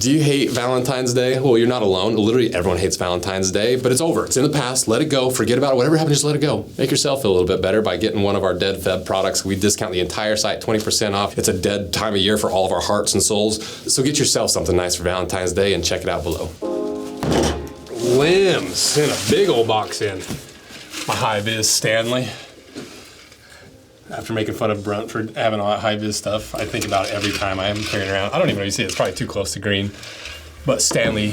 Do you hate Valentine's Day? Well, you're not alone. Literally everyone hates Valentine's Day, but it's over. It's in the past. Let it go. Forget about it. Whatever happened, just let it go. Make yourself feel a little bit better by getting one of our Dead Feb products. We discount the entire site, 20% off. It's a dead time of year for all of our hearts and souls. So get yourself something nice for Valentine's Day and check it out below. Lems in a big old box in. My high-vis Stanley. After making fun of Brunt for having all that high-vis stuff, I think about it every time I am carrying around. I don't even know if you see it. It's probably too close to green. But Stanley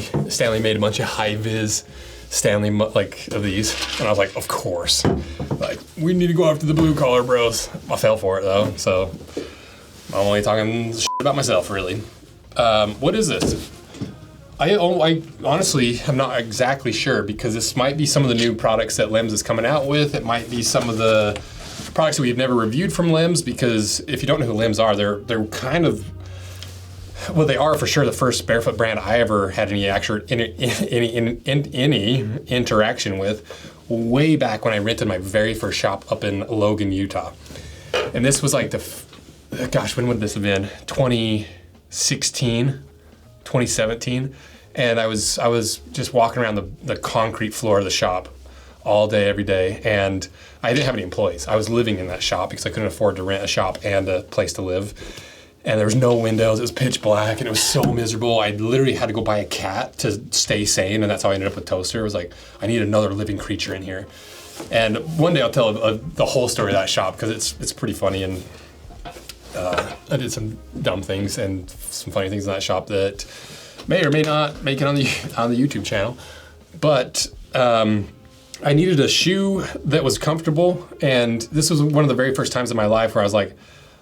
made a bunch of high-vis Stanley like of these, and I was like, of course. Like, we need to go after the blue collar bros. I fell for it though, so I'm only talking shit about myself really. What is this? I honestly am not exactly sure because this might be some of the new products that Lems is coming out with. It might be some of the products that we've never reviewed from Lems, because if you don't know who Lems are, they're kind of, well, they are for sure the first barefoot brand I ever had any interaction with, way back when I rented my very first shop up in Logan, Utah. And this was like gosh, when would this have been? 2016, 2017. And I was just walking around the concrete floor of the shop all day, every day. And I didn't have any employees. I was living in that shop because I couldn't afford to rent a shop and a place to live. And there was no windows. It was pitch black and it was so miserable. I literally had to go buy a cat to stay sane. And that's how I ended up with Toaster. It was like, I need another living creature in here. And one day I'll tell the whole story of that shop because it's pretty funny. And I did some dumb things and some funny things in that shop that may or may not make it on the YouTube channel. But I needed a shoe that was comfortable, and this was one of the very first times in my life where I was like,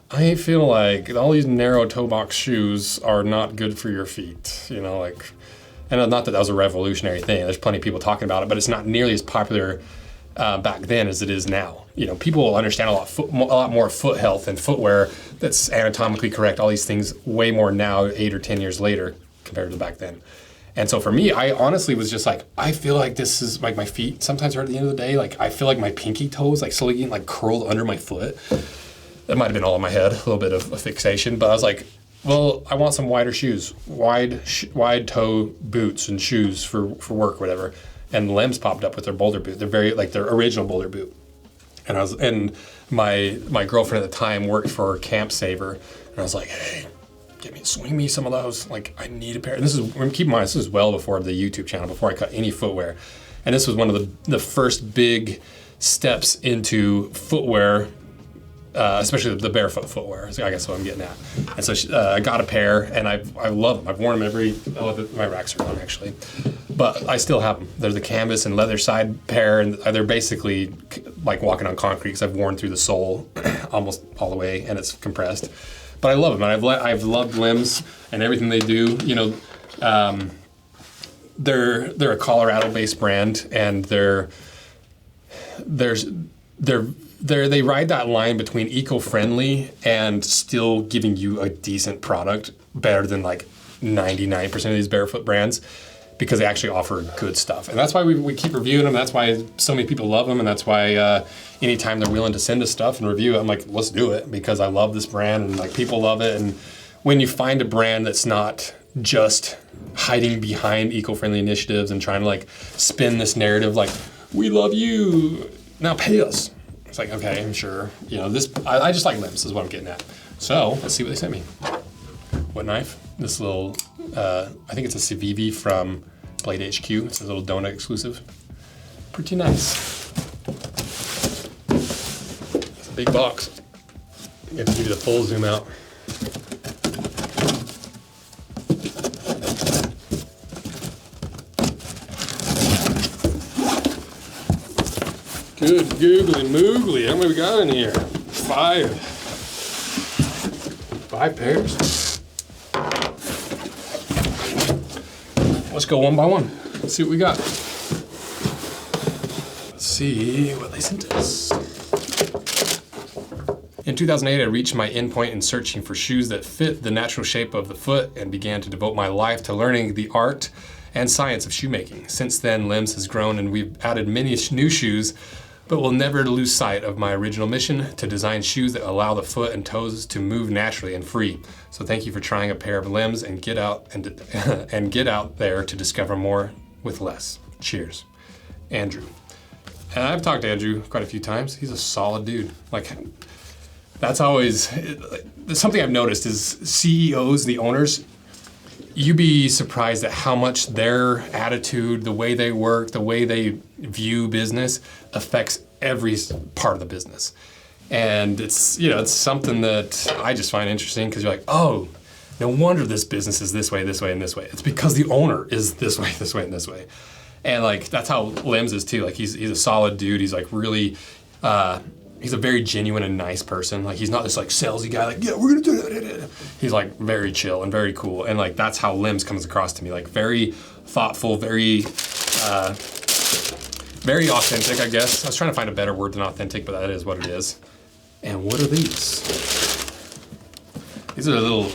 I feel like all these narrow toe box shoes are not good for your feet, you know, like, and not that that was a revolutionary thing. There's plenty of people talking about it, but it's not nearly as popular back then as it is now. You know, people understand a lot more foot health and footwear that's anatomically correct, all these things way more now, 8 or 10 years later compared to back then. And so for me, I honestly was just like, I feel like this is like my feet sometimes hurt at the end of the day. Like I feel like my pinky toes like slowly getting like curled under my foot. That might have been all in my head, a little bit of a fixation. But I was like, well, I want some wider shoes, wide toe boots and shoes for work, whatever. And Lems popped up with their Boulder boot. They're very like their original Boulder boot. And my girlfriend at the time worked for Camp Saver, and I was like, hey, swing me some of those. Like, I need a pair. And this is, keep in mind, this was well before the YouTube channel, before I cut any footwear. And this was one of the first big steps into footwear, especially the barefoot footwear. I guess that's what I'm getting at. And so I got a pair, and I love them. I've worn them my racks are on actually, but I still have them. They're the canvas and leather side pair, and they're basically like walking on concrete because I've worn through the sole almost all the way, and it's compressed. But I love them, and I've loved Lems and everything they do. You know, they're a Colorado-based brand, and they ride that line between eco-friendly and still giving you a decent product, better than like 99% of these barefoot brands, because they actually offer good stuff. And that's why we keep reviewing them. That's why so many people love them. And that's why anytime they're willing to send us stuff and review it, I'm like, let's do it, because I love this brand and like people love it. And when you find a brand that's not just hiding behind eco-friendly initiatives and trying to like spin this narrative like, we love you, now pay us. It's like, okay, I'm sure. You know, I just like Lems is what I'm getting at. So let's see what they sent me. What knife? This little, I think it's a Civivi from Blade HQ. It's a little donut exclusive. Pretty nice. It's a big box. I have to give you the full zoom out. Good googly moogly. How many we got in here? 5 pairs. Let's go one by one. Let's see what we got. Let's see what they sent us. In 2008, I reached my endpoint in searching for shoes that fit the natural shape of the foot and began to devote my life to learning the art and science of shoemaking. Since then, Lems has grown and we've added many new shoes but will never lose sight of my original mission to design shoes that allow the foot and toes to move naturally and free. So thank you for trying a pair of Lems and get out and get out there to discover more with less. Cheers, Andrew. And I've talked to Andrew quite a few times. He's a solid dude. Like, that's always something I've noticed is CEOs, the owners, you'd be surprised at how much their attitude, the way they work, the way they view business affects every part of the business. And it's, you know, it's something that I just find interesting because you're like, oh, no wonder this business is this way, and this way. It's because the owner is this way, and this way. And like, that's how Lems is too. Like he's a solid dude. He's like really, he's a very genuine and nice person. Like he's not this like salesy guy, like, yeah, we're gonna do it. He's like very chill and very cool. And like, that's how Lems comes across to me. Like very thoughtful, very authentic, I guess. I was trying to find a better word than authentic, but that is what it is. And what are these? These are little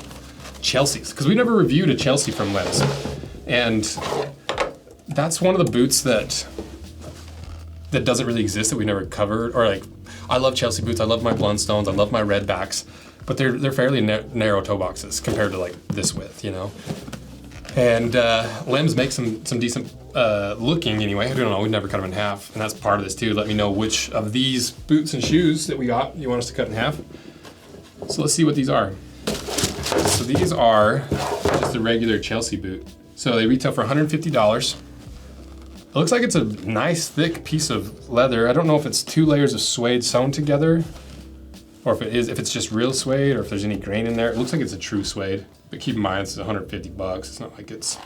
Chelseas, because we never reviewed a Chelsea from Lems. And that's one of the boots that doesn't really exist, that we never covered. Or like, I love Chelsea boots. I love my Blundstones. I love my red backs, but they're fairly narrow toe boxes compared to like this width, you know. And Lems makes some decent looking anyway. I don't know. We've never cut them in half, and that's part of this too. Let me know which of these boots and shoes that we got you want us to cut in half. So let's see what these are. So these are just a regular Chelsea boot. So they retail for $150. It looks like it's a nice thick piece of leather. I don't know if it's 2 layers of suede sewn together, or if it's just real suede, or if there's any grain in there. It looks like it's a true suede, but keep in mind it's $150. It's not like it's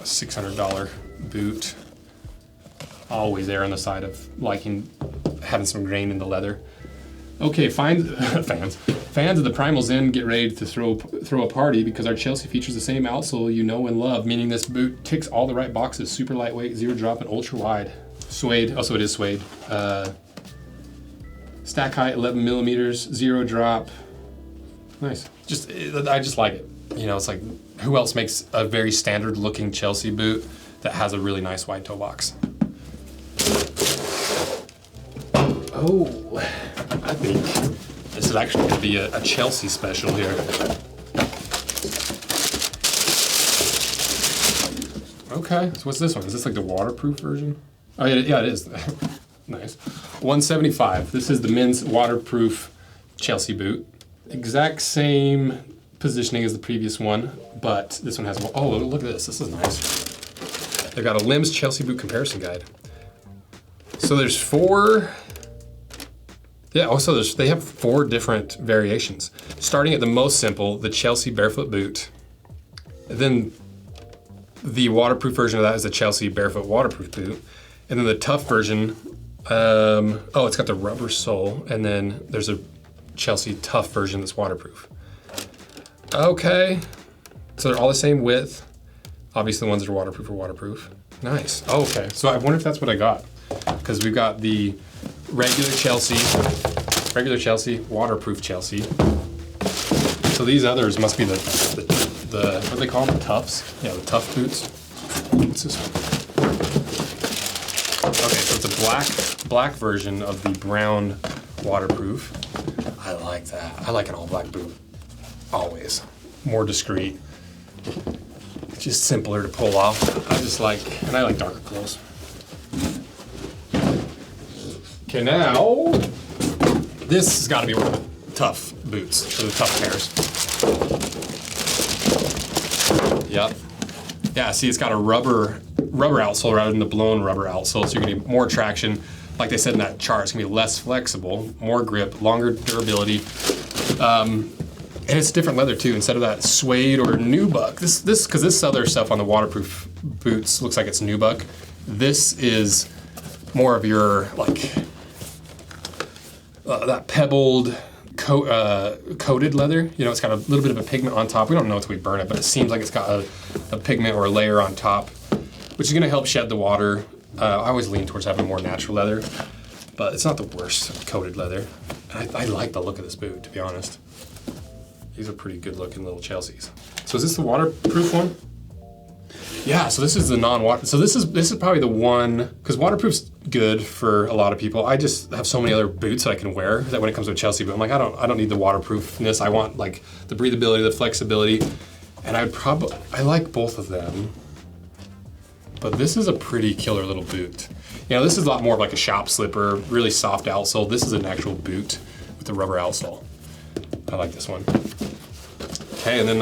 a $600 boot. Always err on the side of liking having some grain in the leather. Okay, fans of the Primals Inn, get ready to throw a party because our Chelsea features the same outsole you know and love, meaning this boot ticks all the right boxes: super lightweight, zero drop, and ultra wide. Suede, also it is suede. Stack height 11 millimeters, zero drop. Nice. I just like it. You know, it's like, who else makes a very standard looking Chelsea boot that has a really nice wide toe box? Oh, I think this is actually going to be a Chelsea special here. Okay, so what's this one? Is this like the waterproof version? Oh yeah, it is. Nice. $175. This is the men's waterproof Chelsea boot. Exact same positioning as the previous one, but this one has, oh, look at this. This is nice. They've got a Lems Chelsea boot comparison guide. So there's 4. Yeah, also they have 4 different variations. Starting at the most simple, the Chelsea barefoot boot. Then the waterproof version of that is the Chelsea barefoot waterproof boot. And then the tough version, it's got the rubber sole, and then there's a Chelsea tough version that's waterproof. Okay, so they're all the same width. Obviously the ones that are waterproof are waterproof. Nice. Oh, okay, so I wonder if that's what I got. Because we've got the regular Chelsea, waterproof Chelsea. So these others must be the what do they call them? The Toughs? Yeah, the tough boots. What's this one? Okay, so it's a black version of the brown waterproof. I like that. I like an all black boot. Always. More discreet. Just simpler to pull off. I like darker clothes. Okay, now, this has got to be one of the tough boots, or the tough pairs. Yep. Yeah, see, it's got a rubber outsole rather than the blown rubber outsole, so you're going to get more traction. Like they said in that chart, it's going to be less flexible, more grip, longer durability. And it's different leather too. Instead of that suede or nubuck, because this other stuff on the waterproof boots looks like it's nubuck. This is more of your like that pebbled coated leather. You know, it's got a little bit of a pigment on top. We don't know until we burn it, but it seems like it's got a pigment or a layer on top, which is going to help shed the water. I always lean towards having more natural leather, but it's not the worst coated leather. I like the look of this boot, to be honest. These are pretty good looking little Chelseas. So is this the waterproof one? Yeah, so this is the non-water. So this is probably the one, because waterproof's good for a lot of people. I just have so many other boots that I can wear that when it comes to a Chelsea boot, I'm like, I don't need the waterproofness. I want like the breathability, the flexibility, and I like both of them. But this is a pretty killer little boot. You know, this is a lot more of like a shop slipper, really soft outsole. This is an actual boot with a rubber outsole. I like this one. Okay, and then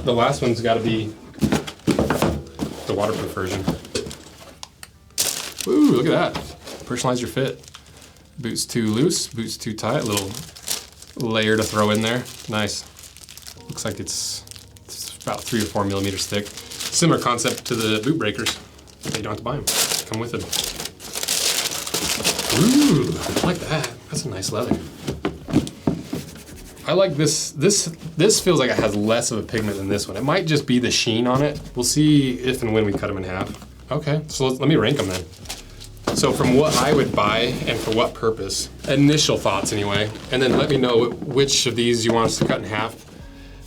the last one's got to be the waterproof version. Ooh, look at that. Personalize your fit. Boots too loose, boots too tight. Little layer to throw in there. Nice. Looks like it's about 3 or 4 millimeters thick. Similar concept to the boot breakers. You don't have to buy them. Come with them. Ooh, I like that. That's a nice leather. I like this. This feels like it has less of a pigment than this one. It might just be the sheen on it. We'll see if and when we cut them in half. Okay, so let me rank them then. So from what I would buy and for what purpose, initial thoughts anyway, and then let me know which of these you want us to cut in half.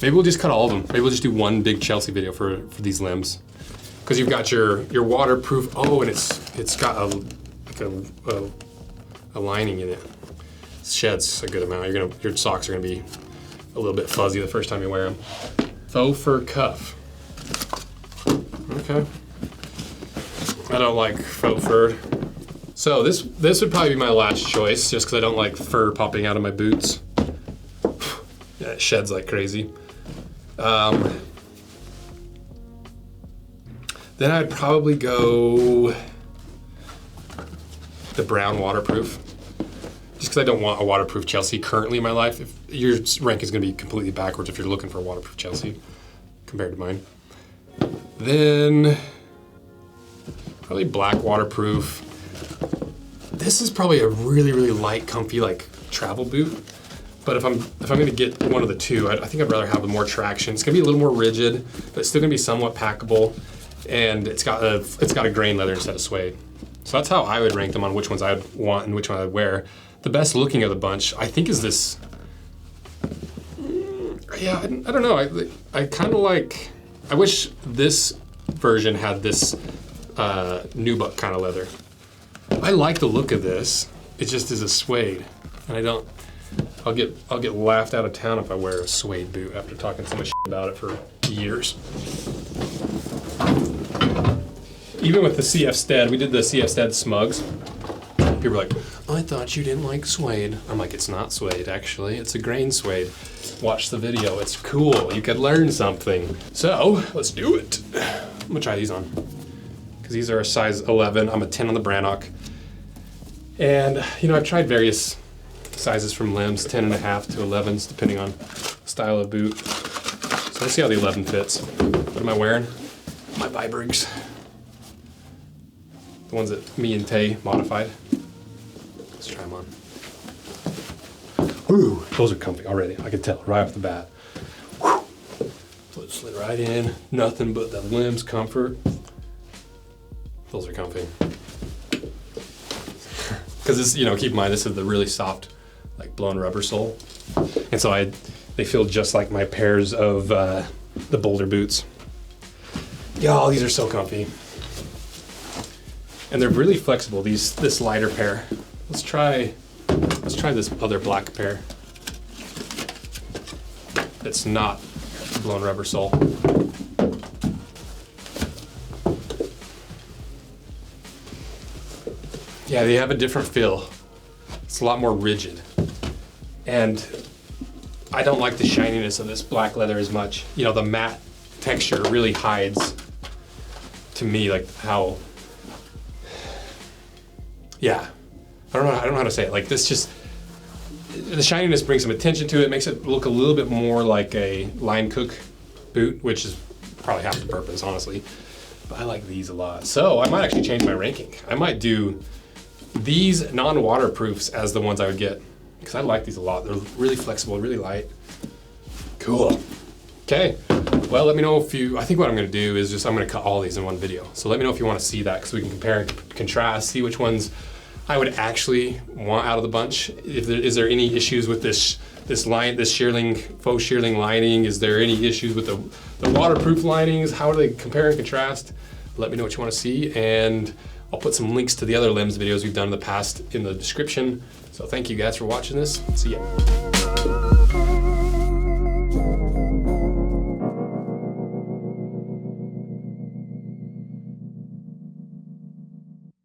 Maybe we'll just cut all of them. Maybe we'll just do one big Chelsea video for these limbs. Because you've got your waterproof, and it's got a lining in it. It sheds a good amount. Your socks are gonna be a little bit fuzzy the first time you wear them. Faux fur cuff. Okay. I don't like faux fur. So this would probably be my last choice, just because I don't like fur popping out of my boots. Yeah, it sheds like crazy. Then I'd probably go the brown waterproof, just because I don't want a waterproof Chelsea currently in my life. If your rank is going to be completely backwards if you're looking for a waterproof Chelsea compared to mine. Then probably black waterproof. This is probably a really, really light, comfy, like travel boot. But if I'm going to get one of the two, I think I'd rather have more traction. It's going to be a little more rigid, but it's still going to be somewhat packable. And it's got a grain leather instead of suede. So that's how I would rank them on which ones I'd want and which one I'd wear. The best looking of the bunch, I think, is this. Yeah, I don't know. I kind of like. I wish this version had this nubuck kind of leather. I like the look of this. It just is a suede, and I don't. I'll get laughed out of town if I wear a suede boot after talking so much shit about it for years. Even with the CF Stead, we did the CF Stead Smugs. People were like, I thought you didn't like suede. I'm like, it's not suede, actually. It's a grain suede. Watch the video. It's cool. You could learn something. So, let's do it. I'm going to try these on. Because these are a size 11. I'm a 10 on the Brannock. And, you know, I've tried various sizes from Lems, 10.5 to 11s, depending on style of boot. So let's see how the 11 fits. What am I wearing? My Vibergs. The ones that me and Tay modified. Let's try them on. Woo, those are comfy already. I can tell right off the bat. Woo. So it slid right in. Nothing but the Lems comfort. Those are comfy. Because this, you know, keep in mind this is the really soft, like blown rubber sole, and so they feel just like my pairs of the Boulder boots. Y'all, these are so comfy. And they're really flexible, this lighter pair. Let's try this other black pair. It's not blown rubber sole. Yeah, they have a different feel. It's a lot more rigid. And I don't like the shininess of this black leather as much. You know, the matte texture really hides, to me, like how, yeah, I don't know how to say it. Like this just, the shininess brings some attention to it, makes it look a little bit more like a line cook boot, which is probably half the purpose, honestly. But I like these a lot. So I might actually change my ranking. I might do these non-waterproofs as the ones I would get, because I like these a lot. They're really flexible, really light. Cool. Okay. Well, let me know if you, I think what I'm going to do is I'm going to cut all these in one video. So let me know if you want to see that, because we can compare and contrast, see which ones I would actually want out of the bunch. Is there any issues with this shearling, faux shearling lining? Is there any issues with the waterproof linings? How do they compare and contrast? Let me know what you want to see, and I'll put some links to the other Lems videos we've done in the past in the description. So thank you guys for watching this. See ya.